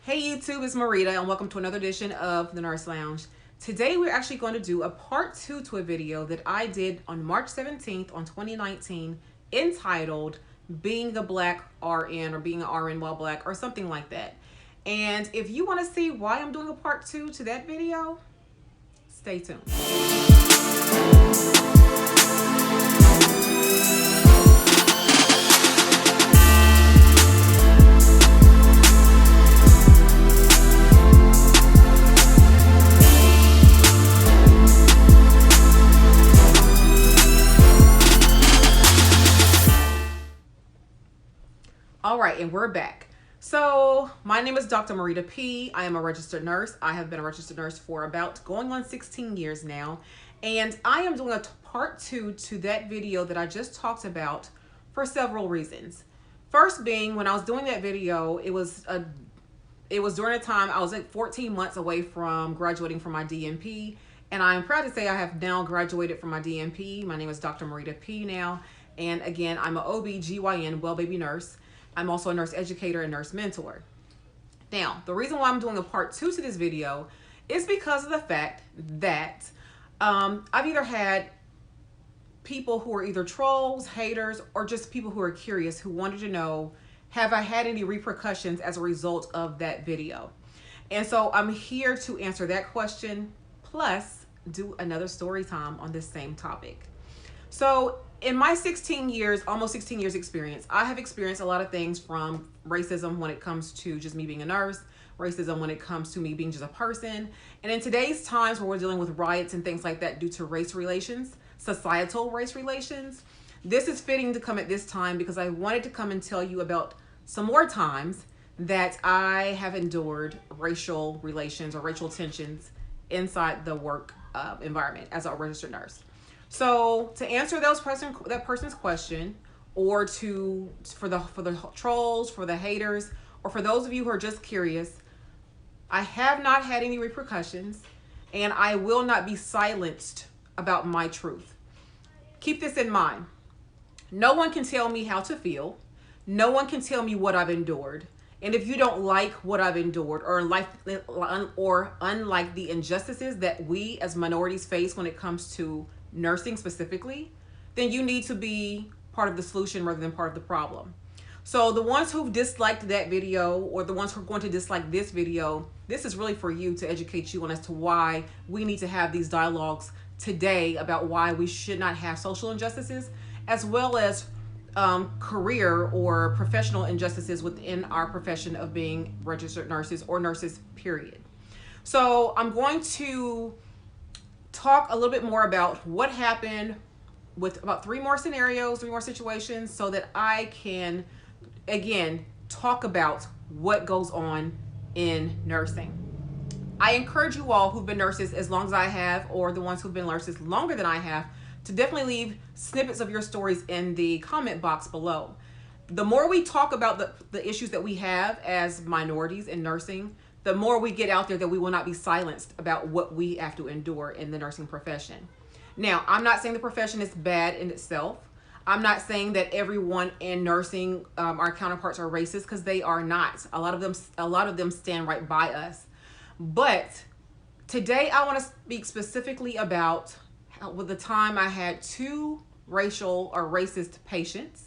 Hey YouTube, it's Marita and welcome to another edition of the Nurse Lounge. Today we're actually going to do a part 2 to a video that I did on March 17th on 2019 entitled Being a Black RN or Being an RN While Black or something like that. And if you want to see why I'm doing a part 2 to that video, stay tuned. All right, and we're back. So my name is Dr. Marita P. I am a registered nurse. I have been a registered nurse for about going on 16 years now. And I am doing a part 2 to that video that I just talked about for several reasons. First being, when I was doing that video, it was during a time I was like 14 months away from graduating from my DNP. And I'm proud to say I have now graduated from my DNP. My name is Dr. Marita P. now. And again, I'm an OB/GYN well baby nurse. I'm also a nurse educator and nurse mentor. Now, the reason why I'm doing a part 2 to this video is because of the fact that I've either had people who are either trolls, haters, or just people who are curious who wanted to know, have I had any repercussions as a result of that video? And so I'm here to answer that question, plus do another story time on this same topic. So in my 16 years, almost 16 years experience, I have experienced a lot of things, from racism when it comes to just me being a nurse, racism when it comes to me being just a person. And in today's times where we're dealing with riots and things like that due to race relations, societal race relations, this is fitting to come at this time because I wanted to come and tell you about some more times that I have endured racial relations or racial tensions inside the work environment as a registered nurse. So to answer that person's question, or for the trolls, for the haters, or for those of you who are just curious, I have not had any repercussions, and I will not be silenced about my truth. Keep this in mind. No one can tell me how to feel. No one can tell me what I've endured. And if you don't like what I've endured, or unlike the injustices that we as minorities face when it comes to nursing specifically, then you need to be part of the solution rather than part of the problem. So the ones who've disliked that video, or the ones who are going to dislike this video, this is really for you, to educate you on as to why we need to have these dialogues today about why we should not have social injustices, as well as career or professional injustices within our profession of being registered nurses or nurses, period. So I'm going to talk a little bit more about what happened with about 3 more scenarios, 3 more situations, so that I can, again, talk about what goes on in nursing. I encourage you all who've been nurses as long as I have, or the ones who've been nurses longer than I have, to definitely leave snippets of your stories in the comment box below. The more we talk about the issues that we have as minorities in nursing, the more we get out there, that we will not be silenced about what we have to endure in the nursing profession. Now, I'm not saying the profession is bad in itself. I'm not saying that everyone in nursing, our counterparts, are racist, because they are not. A lot of them stand right by us. But today I want to speak specifically about the time I had 2 racial or racist patients,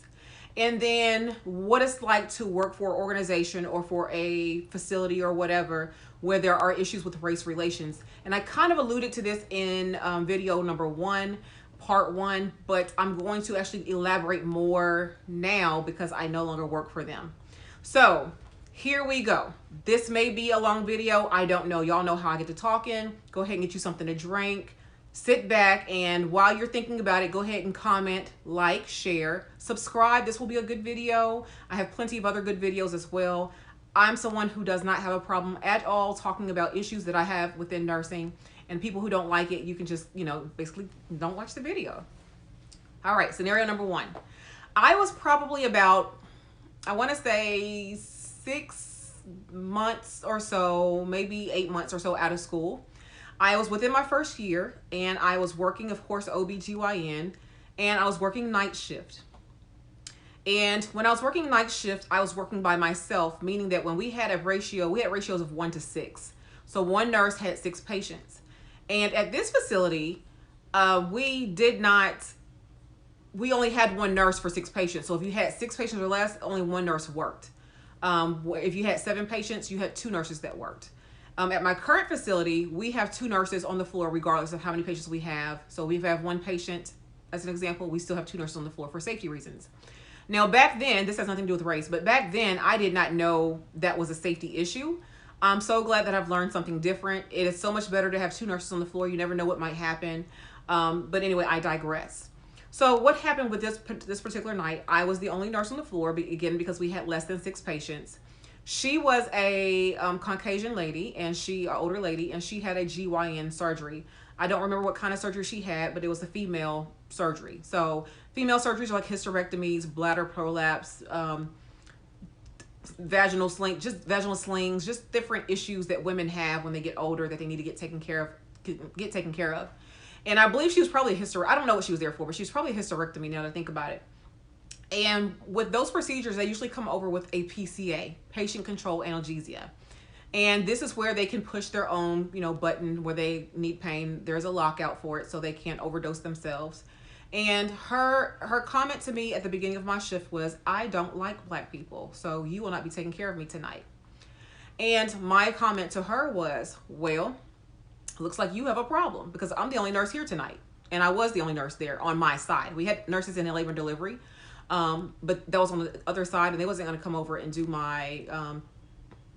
and then what it's like to work for an organization or for a facility or whatever where there are issues with race relations. And I kind of alluded to this in video number 1, part 1, but I'm going to actually elaborate more now because I no longer work for them. So here we go. This may be a long video. I don't know. Y'all know how I get to talking. Go ahead and get you something to drink. Sit back, and while you're thinking about it, go ahead and comment, like, share, subscribe. This will be a good video. I have plenty of other good videos as well. I'm someone who does not have a problem at all talking about issues that I have within nursing, and people who don't like it, you can just, basically don't watch the video. All right, scenario number 1. I was probably about, I want to say 6 months or so, maybe 8 months or so out of school. I was within my first year, and I was working, of course, OB/GYN, and I was working night shift. And when I was working night shift, I was working by myself, meaning that when we had ratios of 1 to 6. So one nurse had 6 patients. And at this facility, we only had one nurse for 6 patients. So if you had 6 patients or less, only one nurse worked. If you had 7 patients, you had 2 nurses that worked. At my current facility, we have 2 nurses on the floor regardless of how many patients we have. So we have 1 patient, as an example, we still have 2 nurses on the floor for safety reasons. Now, back then, this has nothing to do with race, but back then, I did not know that was a safety issue. I'm so glad that I've learned something different. It is so much better to have 2 nurses on the floor. You never know what might happen. But anyway, I digress. So what happened with this particular night, I was the only nurse on the floor, again, because we had less than 6 patients. She was a Caucasian lady, and an older lady, and she had a GYN surgery. I don't remember what kind of surgery she had, but it was a female surgery. So female surgeries are like hysterectomies, bladder prolapse, vaginal slings, just different issues that women have when they get older that they need to get taken care of. And I believe she was probably I don't know what she was there for, but she was probably a hysterectomy now that I think about it. And with those procedures, they usually come over with a PCA, patient control analgesia. And this is where they can push their own, button where they need pain. There's a lockout for it so they can't overdose themselves. And her comment to me at the beginning of my shift was, "I don't like Black people, so you will not be taking care of me tonight." And my comment to her was, "Well, looks like you have a problem because I'm the only nurse here tonight." And I was the only nurse there on my side. We had nurses in labor and delivery, but that was on the other side, and they wasn't going to come over and do my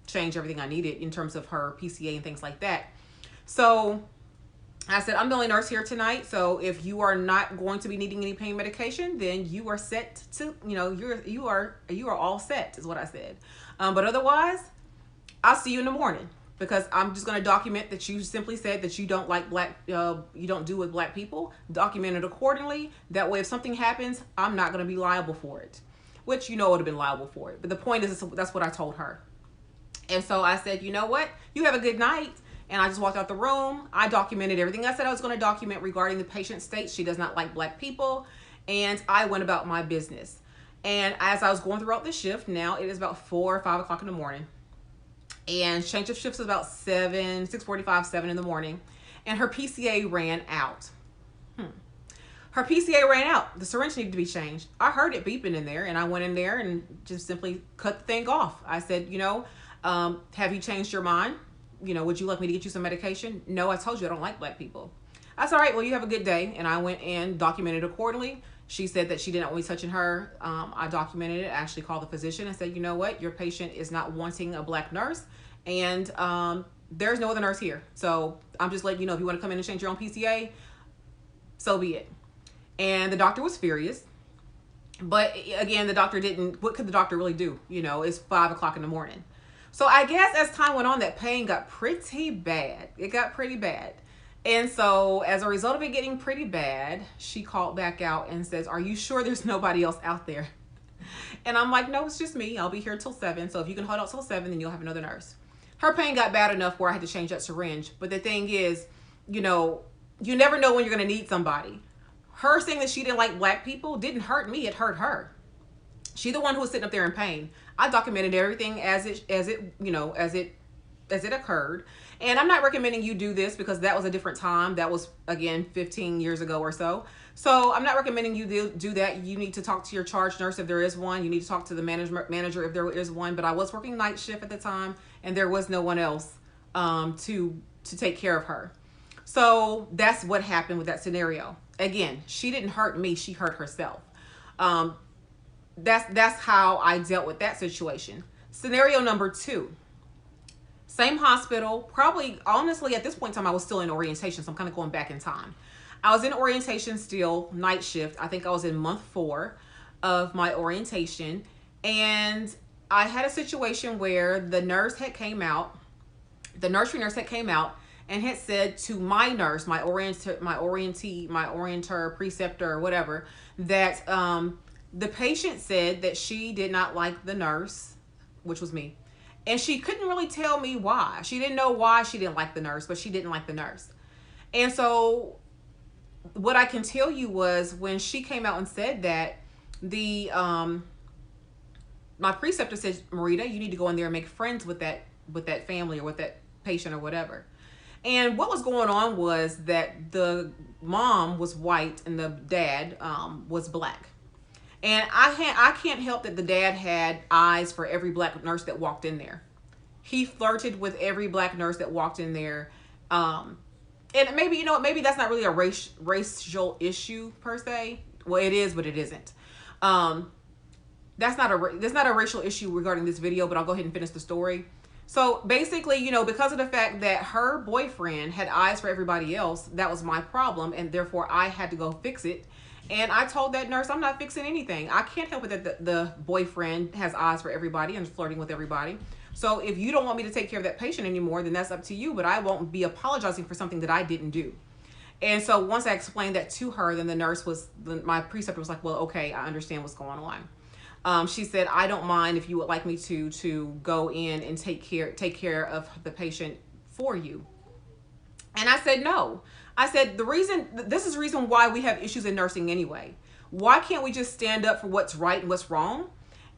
change everything I needed in terms of her PCA and things like that. So I said, "I'm the only nurse here tonight, so if you are not going to be needing any pain medication, then you are set to, you are all set," is what I said. But otherwise, I'll see you in the morning, because I'm just going to document that you simply said that you don't like you don't do with Black people. Document it accordingly. That way, if something happens, I'm not going to be liable for it, which I would have been liable for it. But the point is, that's what I told her. And so I said, "You know what? You have a good night." And I just walked out the room. I documented everything I said I was going to document regarding the patient state. She does not like Black people. And I went about my business. And as I was going throughout the shift, now it is about 4 or 5 o'clock in the morning. And change of shifts is about 6:45, 7 in the morning. And her PCA ran out. Her PCA ran out. The syringe needed to be changed. I heard it beeping in there, and I went in there and just simply cut the thing off. I said, "Have you changed your mind? Would you like me to get you some medication?" "No, I told you I don't like Black people." I said, "All right, well, you have a good day." And I went and documented accordingly. She said that she didn't want me touching her. I documented it. I actually called the physician and said, "You know what? Your patient is not wanting a Black nurse. And there's no other nurse here. So I'm just letting you know, if you want to come in and change your own PCA, so be it." And the doctor was furious. But again, what could the doctor really do? It's 5 o'clock in the morning. So I guess as time went on, that pain got pretty bad. It got pretty bad. And so as a result of it getting pretty bad, she called back out and says, "Are you sure there's nobody else out there?" And I'm like, "No, it's just me. I'll be here till 7. So if you can hold out till 7, then you'll have another nurse." Her pain got bad enough where I had to change that syringe. But the thing is, you never know when you're going to need somebody. Her saying that she didn't like Black people didn't hurt me. It hurt her. She the one who was sitting up there in pain. I documented everything as it occurred. And I'm not recommending you do this because that was a different time. That was, again, 15 years ago or so. So I'm not recommending you do that. You need to talk to your charge nurse if there is one. You need to talk to the manager if there is one. But I was working night shift at the time, and there was no one else to take care of her. So that's what happened with that scenario. Again, she didn't hurt me. She hurt herself. That's how I dealt with that situation. Scenario number 2. Same hospital. Probably, honestly, at this point in time, I was still in orientation, so I'm kind of going back in time. I was in orientation still, night shift. I think I was in month 4 of my orientation. And I had a situation where the nursery nurse had came out and had said to my nurse, my orienter, preceptor, whatever, that the patient said that she did not like the nurse, which was me. And she couldn't really tell me why. She didn't know why she didn't like the nurse, but she didn't like the nurse. And so what I can tell you was when she came out and said that, the my preceptor said, Marita, you need to go in there and make friends with that family or with that patient or whatever. And what was going on was that the mom was white and the dad was black. And I can't help that the dad had eyes for every black nurse that walked in there. He flirted with every black nurse that walked in there. And maybe, maybe that's not really a racial issue per se. Well, it is, but it isn't. That's not a racial issue regarding this video, but I'll go ahead and finish the story. So basically, because of the fact that her boyfriend had eyes for everybody else, that was my problem, and therefore I had to go fix it. And I told that nurse, I'm not fixing anything. I can't help it that the boyfriend has eyes for everybody and is flirting with everybody. So if you don't want me to take care of that patient anymore, then that's up to you, but I won't be apologizing for something that I didn't do. And so once I explained that to her, then my preceptor was like, well, okay, I understand what's going on. She said, I don't mind if you would like me to go in and take care of the patient for you. And I said, no. I said, this is the reason why we have issues in nursing anyway. Why can't we just stand up for what's right and what's wrong?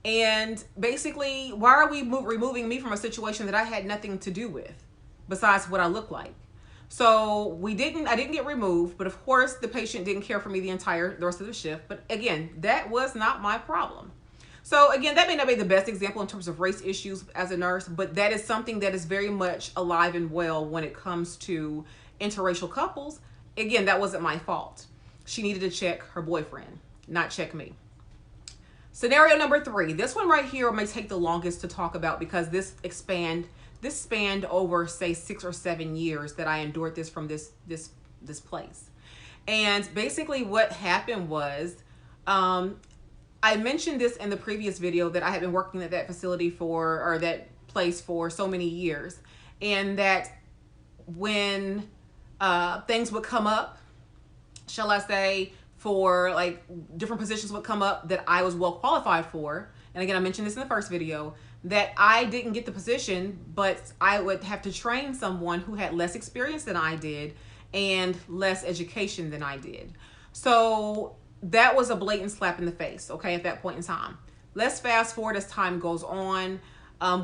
And basically, why are we removing me from a situation that I had nothing to do with besides what I look like? So I didn't get removed, but of course the patient didn't care for me the rest of the shift. But again, that was not my problem. So again, that may not be the best example in terms of race issues as a nurse, but that is something that is very much alive and well when it comes to interracial couples. Again, that wasn't my fault. She needed to check her boyfriend, not check me. Scenario number 3. This one right here may take the longest to talk about because this spanned over, say, 6 or 7 years that I endured this from this place. And basically what happened was, I mentioned this in the previous video that I had been working at that facility or that place for so many years. And that when things would come up, shall I say, for like different positions would come up that I was well qualified for. And again, I mentioned this in the first video, that I didn't get the position, but I would have to train someone who had less experience than I did and less education than I did. So that was a blatant slap in the face, okay, at that point in time. Let's fast forward as time goes on.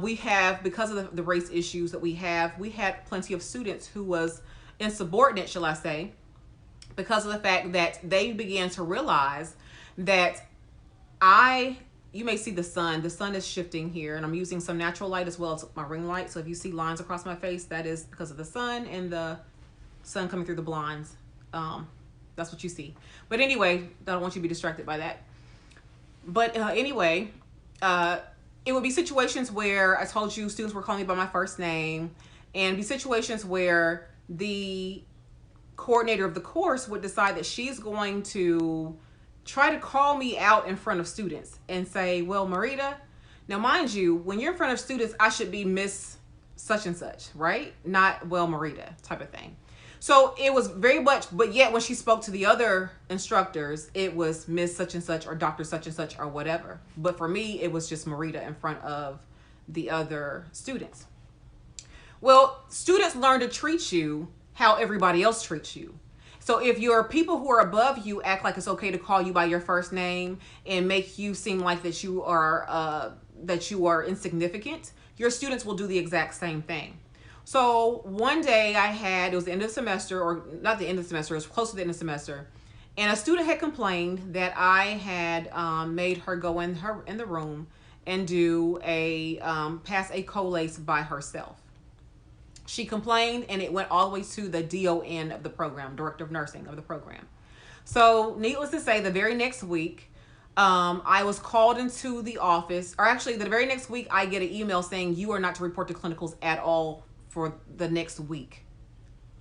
We have, because of the race issues that we had plenty of students who was insubordinate, shall I say, because of the fact that they began to realize that you may see the sun is shifting here, and I'm using some natural light as well as my ring light. So if you see lines across my face, that is because of the sun and the sun coming through the blinds. That's what you see. But anyway, I don't want you to be distracted by that. But anyway, it would be situations where I told you students were calling me by my first name, and be situations where the coordinator of the course would decide that she's going to try to call me out in front of students and say, well, Marita, now mind you, when you're in front of students, I should be Miss such and such, right? Not, well, Marita type of thing. So it was very much, but yet when she spoke to the other instructors, it was Miss such and such or Dr. such and such or whatever. But for me, it was just Marita in front of the other students. Well, students learn to treat you how everybody else treats you. So if your people who are above you act like it's okay to call you by your first name and make you seem like that you are insignificant, your students will do the exact same thing. So one day it was the end of the semester, or not the end of the semester, it was close to the end of the semester, and a student had complained that I had made her go in the room and do pass a colace by herself. She complained, and it went all the way to the DON of the program, Director of Nursing of the program. So needless to say, the very next week, I was called into the office, or actually the very next week, I get an email saying you are not to report to clinicals at all for the next week,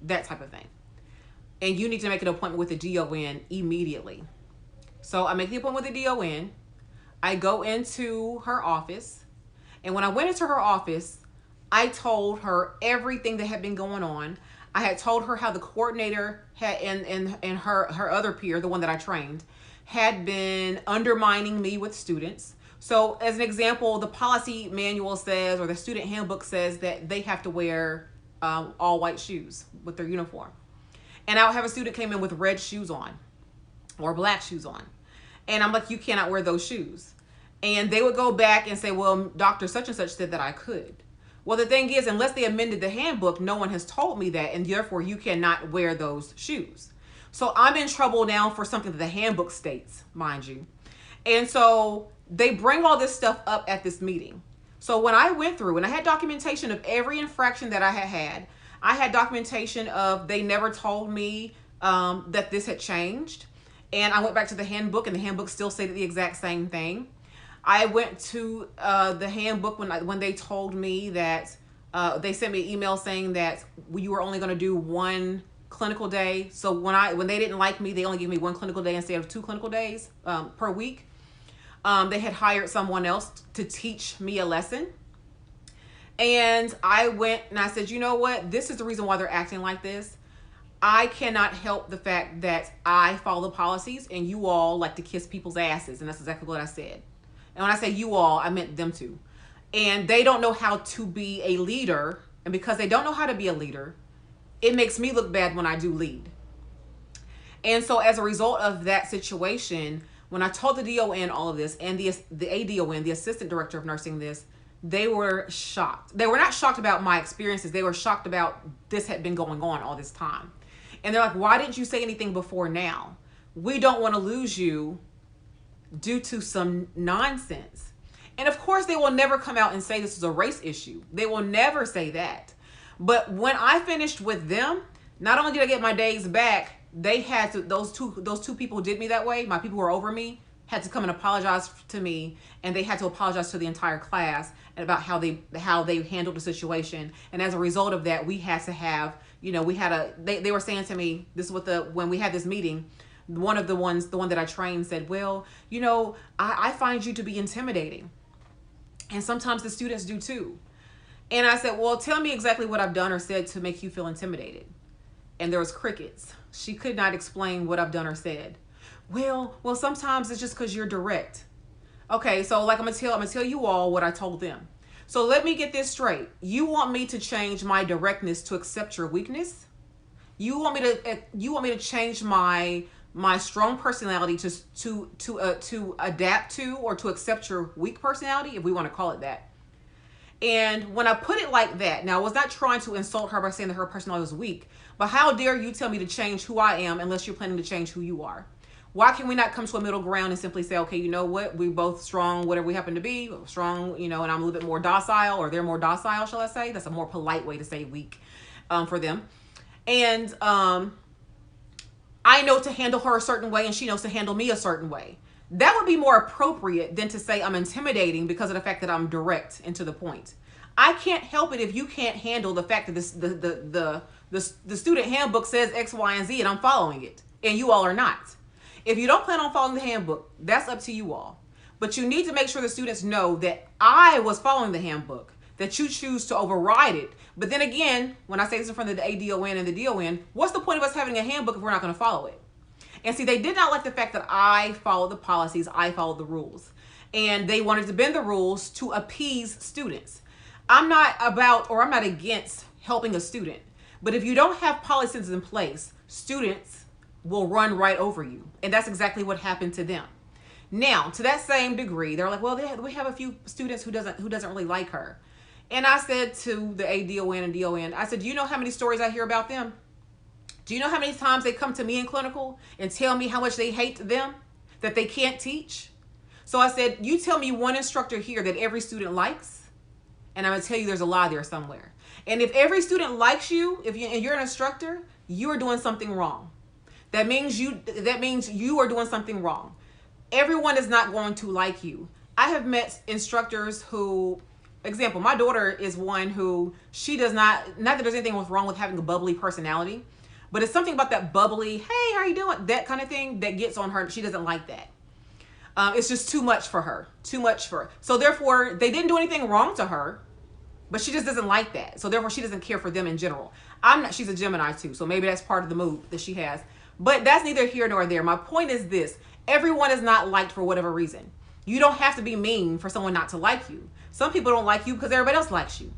that type of thing. And you need to make an appointment with the DON immediately. So I make the appointment with the DON. I go into her office. And when I went into her office, I told her everything that had been going on. I had told her how the coordinator had, and her other peer, the one that I trained, had been undermining me with students. So as an example, the policy manual says, or the student handbook says, that they have to wear all white shoes with their uniform. And I would have a student came in with red shoes on or black shoes on. And I'm like, you cannot wear those shoes. And they would go back and say, well, Dr. Such and such said that I could. Well, the thing is, unless they amended the handbook, no one has told me that, and therefore you cannot wear those shoes. So I'm in trouble now for something that the handbook states, mind you. And so they bring all this stuff up at this meeting. So when I went through and I had documentation of every infraction that I had, I had documentation of they never told me that this had changed. And I went back to the handbook, and the handbook still stated the exact same thing. I went to the handbook when they told me that they sent me an email saying that you were only going to do one clinical day. So when they didn't like me, they only gave me one clinical day instead of 2 clinical days per week. They had hired someone else to teach me a lesson. And I went and I said, you know what? This is the reason why they're acting like this. I cannot help the fact that I follow the policies and you all like to kiss people's asses. And that's exactly what I said. And when I say you all, I meant them too. And they don't know how to be a leader. And because they don't know how to be a leader, it makes me look bad when I do lead. And so as a result of that situation, when I told the DON all of this, and the ADON, the assistant director of nursing, this, they were shocked. They were not shocked about my experiences. They were shocked about this had been going on all this time. And they're like, why didn't you say anything before now? We don't want to lose you due to some nonsense. And of course, they will never come out and say this is a race issue. They will never say that. But when I finished with them, not only did I get my days back, they had to, those two people who did me that way, my people who were over me, had to come and apologize to me, and they had to apologize to the entire class about how they handled the situation. And as a result of that, we had to have, they were saying to me, this is what when we had this meeting, the one that I trained said, well, I find you to be intimidating. And sometimes the students do too. And I said, well, tell me exactly what I've done or said to make you feel intimidated. And there was crickets. She could not explain what I've done or said. Well, sometimes it's just because you're direct. Okay, so like I'm gonna tell you all what I told them. So let me get this straight. You want me to change my directness to accept your weakness? You want me to change my strong personality to adapt to or to accept your weak personality, if we want to call it that. And when I put it like that, now I was not trying to insult her by saying that her personality was weak, but how dare you tell me to change who I am unless you're planning to change who you are? Why can we not come to a middle ground and simply say, okay, you know what? We both strong, whatever we happen to be, strong, and I'm a little bit more docile, or they're more docile, shall I say? That's a more polite way to say weak for them. And I know to handle her a certain way and she knows to handle me a certain way. That would be more appropriate than to say I'm intimidating because of the fact that I'm direct and to the point. I can't help it if you can't handle the fact that the student handbook says X, Y, and Z and I'm following it and you all are not. If you don't plan on following the handbook, that's up to you all. But you need to make sure the students know that I was following the handbook, that you choose to override it. But then again, when I say this in front of the ADON and the DON, what's the point of us having a handbook if we're not going to follow it? And see, they did not like the fact that I followed the policies, I followed the rules. And they wanted to bend the rules to appease students. I'm not against helping a student. But if you don't have policies in place, students will run right over you. And that's exactly what happened to them. Now, to that same degree, they're like, well, we have a few students who doesn't really like her. And I said to the ADON and DON, I said, do you know how many stories I hear about them? Do you know how many times they come to me in clinical and tell me how much they hate them, that they can't teach? So I said, you tell me one instructor here that every student likes, and I'm going to tell you there's a lie there somewhere. And if every student likes you, and you're an instructor, you are doing something wrong. That means you are doing something wrong. Everyone is not going to like you. I have met instructors who, example, my daughter is one who she does not that there's anything wrong with having a bubbly personality, but it's something about that bubbly, hey, how are you doing? That kind of thing that gets on her. She doesn't like that. It's just too much for her, So therefore, they didn't do anything wrong to her, but she just doesn't like that. So therefore, she doesn't care for them in general. She's a Gemini too, so maybe that's part of the mood that she has. But that's neither here nor there. My point is this. Everyone is not liked for whatever reason. You don't have to be mean for someone not to like you. Some people don't like you because everybody else likes you.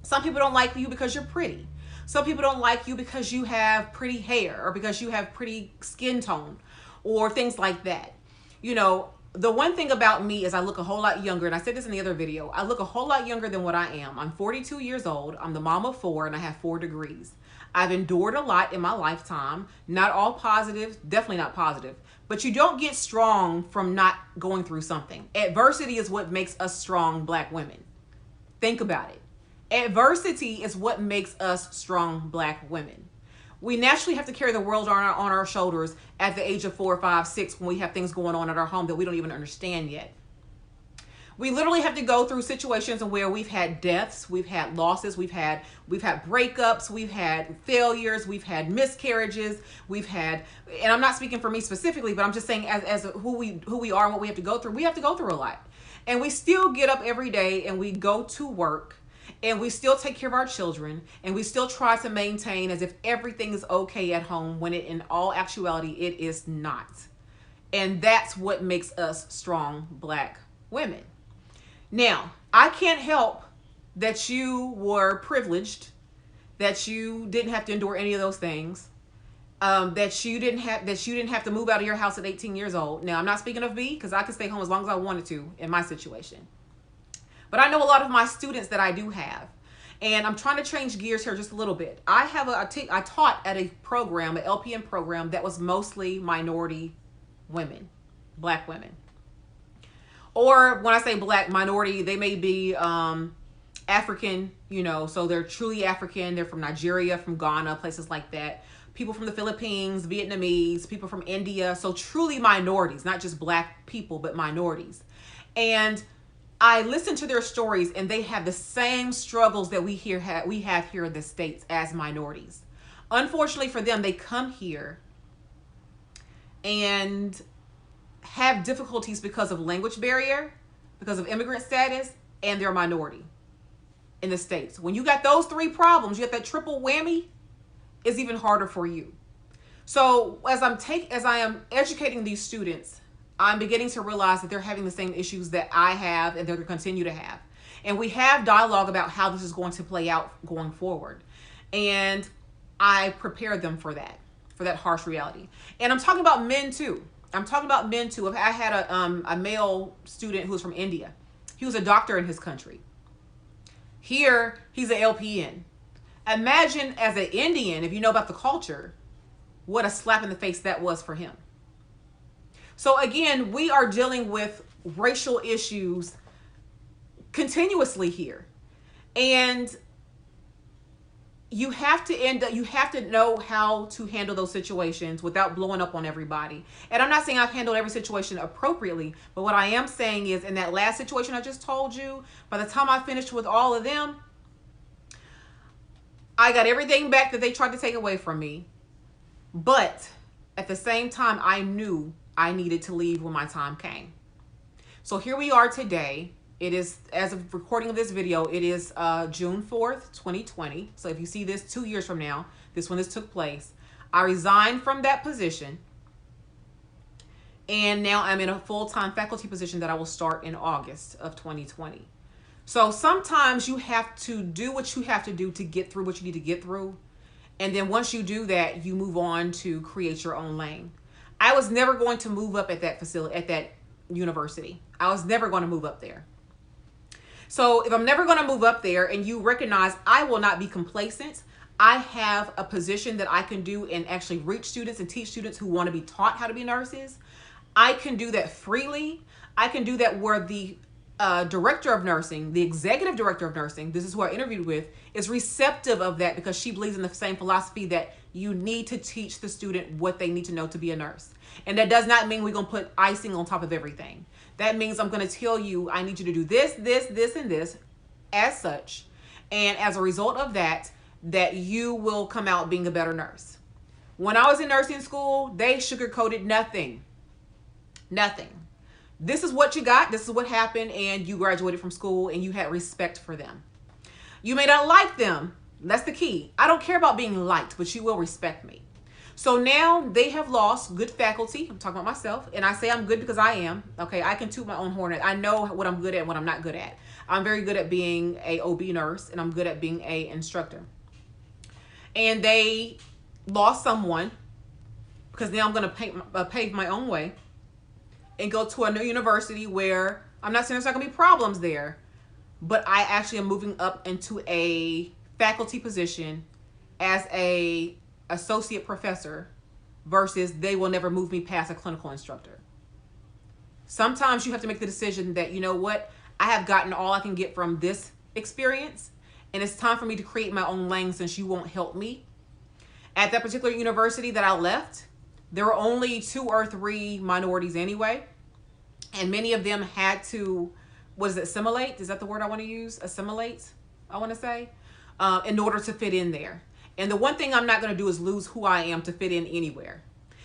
Some people don't like you because you're pretty. Some people don't like you because you have pretty hair or because you have pretty skin tone or things like that. the one thing about me is I look a whole lot younger, and I said this in the other video. I look a whole lot younger than what I am. I'm 42 years old. I'm the mom of 4, and I have 4 degrees. I've endured a lot in my lifetime. Not all positive, definitely not positive. But you don't get strong from not going through something. Adversity is what makes us strong Black women. Think about it. Adversity is what makes us strong Black women. We naturally have to carry the world on our shoulders at the age of 4, 5, 6 when we have things going on at our home that we don't even understand yet. We literally have to go through situations where we've had deaths, we've had losses, we've had breakups, we've had failures, we've had miscarriages, we've had, and I'm not speaking for me specifically, but I'm just saying as who we are and what we have to go through. We have to go through a lot. And we still get up every day and we go to work. And we still take care of our children, and we still try to maintain as if everything is okay at home when in all actuality it is not. And that's what makes us strong Black women. Now, I can't help that you were privileged, that you didn't have to endure any of those things, that you didn't have to move out of your house at 18 years old. Now, I'm not speaking of me, because I could stay home as long as I wanted to in my situation. But I know a lot of my students that I do have. And I'm trying to change gears here just a little bit. I taught at a program, an LPN program, that was mostly minority women, Black women. Or when I say Black, minority, they may be African, so they're truly African. They're from Nigeria, from Ghana, places like that. People from the Philippines, Vietnamese, people from India. So truly minorities, not just Black people, but minorities. And I listen to their stories, and they have the same struggles that we have here in the States as minorities. Unfortunately for them, they come here and have difficulties because of language barrier, because of immigrant status, and their minority in the States. When you got those 3 problems, you got that triple whammy, it's even harder for you. So as I am educating these students, I'm beginning to realize that they're having the same issues that I have and they're going to continue to have. And we have dialogue about how this is going to play out going forward. And I prepare them for that harsh reality. And I'm talking about men too. I had a male student who was from India. He was a doctor in his country. Here, he's an LPN. Imagine as an Indian, if you know about the culture, what a slap in the face that was for him. So again, we are dealing with racial issues continuously here. And you have to know how to handle those situations without blowing up on everybody. And I'm not saying I've handled every situation appropriately, but what I am saying is in that last situation I just told you, by the time I finished with all of them, I got everything back that they tried to take away from me. But at the same time, I knew I needed to leave when my time came. So here we are today. It is, as of recording of this video, it is June 4th, 2020. So if you see this 2 years from now, when this took place, I resigned from that position. And now I'm in a full-time faculty position that I will start in August of 2020. So sometimes you have to do what you have to do to get through what you need to get through. And then once you do that, you move on to create your own lane. I was never going to move up at that facility, at that university. I was never going to move up there. So if I'm never going to move up there and you recognize I will not be complacent, I have a position that I can do and actually reach students and teach students who want to be taught how to be nurses. I can do that freely. I can do that where the director of nursing, the executive director of nursing, this is who I interviewed with, is receptive of that because she believes in the same philosophy that you need to teach the student what they need to know to be a nurse. And that does not mean we're going to put icing on top of everything. That means I'm going to tell you, I need you to do this, this, this, and this as such. And as a result of that, that you will come out being a better nurse. When I was in nursing school, they sugarcoated nothing. Nothing. This is what you got. This is what happened. And you graduated from school and you had respect for them. You may not like them. That's the key. I don't care about being liked, but you will respect me. So now they have lost good faculty. I'm talking about myself. And I say I'm good because I am. Okay, I can toot my own horn. I know what I'm good at and what I'm not good at. I'm very good at being a OB nurse and I'm good at being a instructor. And they lost someone because now I'm going to pave my own way. and go to a new university where I'm not saying there's not gonna be problems there, but I actually am moving up into a faculty position as a associate professor versus they will never move me past a clinical instructor. Sometimes you have to make the decision that, you know what, I have gotten all I can get from this experience, and it's time for me to create my own lane since you won't help me. At that particular university that I left, there were only 2 or 3 minorities anyway, and many of them had to, what is it, assimilate? Is that the word I want to use? Assimilate, I want to say, in order to fit in there. And the one thing I'm not going to do is lose who I am to fit in anywhere.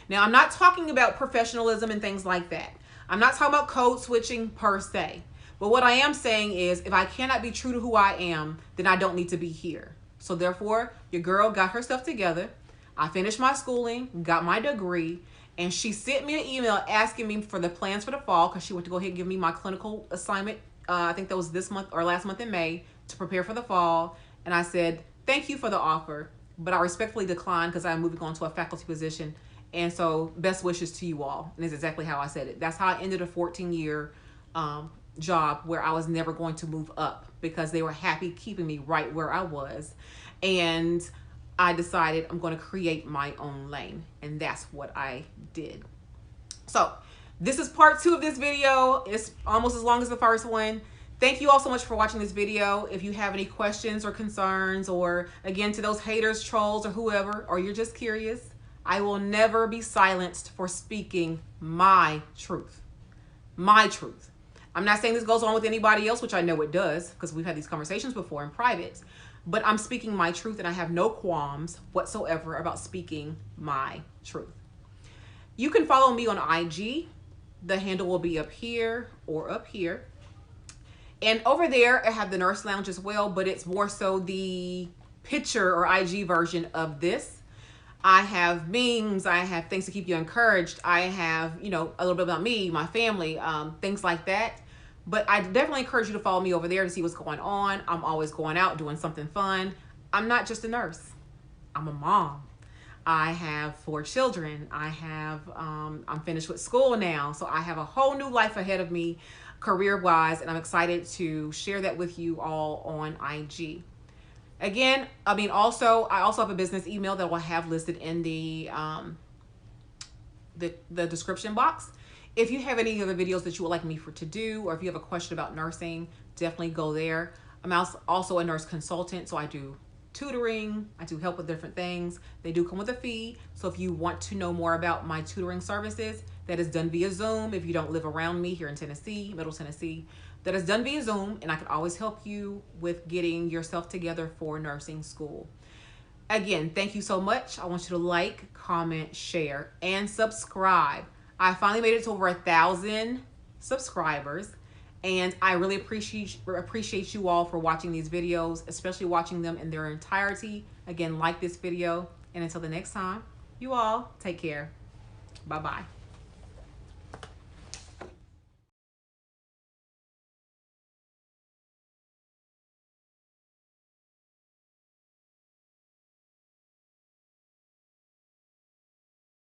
Now, I'm not talking about professionalism and things like that. I'm not talking about code switching per se. But what I am saying is, if I cannot be true to who I am, then I don't need to be here. So therefore, your girl got her stuff together. I finished my schooling, got my degree, and she sent me an email asking me for the plans for the fall because she went to go ahead and give me my clinical assignment. I think that was this month or last month in May to prepare for the fall. And I said, thank you for the offer, but I respectfully declined because I'm moving on to a faculty position. And so best wishes to you all. And it's exactly how I said it. That's how I ended a 14-year job where I was never going to move up because they were happy keeping me right where I was. And I decided I'm going to create my own lane. And that's what I did. So this is part 2 of this video. It's almost as long as the first one. Thank you all so much for watching this video. If you have any questions or concerns, or again, to those haters, trolls, or whoever, or you're just curious, I will never be silenced for speaking my truth. My truth. I'm not saying this goes on with anybody else, which I know it does, because we've had these conversations before in private, but I'm speaking my truth, and I have no qualms whatsoever about speaking my truth. You can follow me on IG. The handle will be up here or up here. And over there, I have the Nurse Lounge as well, but it's more so the picture or IG version of this. I have memes, I have things to keep you encouraged. I have, you know, a little bit about me, my family, things like that. But I definitely encourage you to follow me over there to see what's going on. I'm always going out doing something fun. I'm not just a nurse. I'm a mom. I have 4 children. I'm finished with school now. So I have a whole new life ahead of me career-wise, and I'm excited to share that with you all on IG. Again, I also have a business email that we'll have listed in the description box. If you have any other videos that you would like me to do, or if you have a question about nursing, definitely go there. I'm also a nurse consultant, so I do tutoring, I do help with different things. They do come with a fee. So if you want to know more about my tutoring services, that is done via Zoom. If you don't live around me here in Tennessee, Middle Tennessee, that is done via Zoom, and I can always help you with getting yourself together for nursing school. Again, thank you so much. I want you to like, comment, share, and subscribe. I finally made it to over 1,000 subscribers, and I really appreciate you all for watching these videos, especially watching them in their entirety. Again, like this video, and until the next time, you all take care. Bye-bye.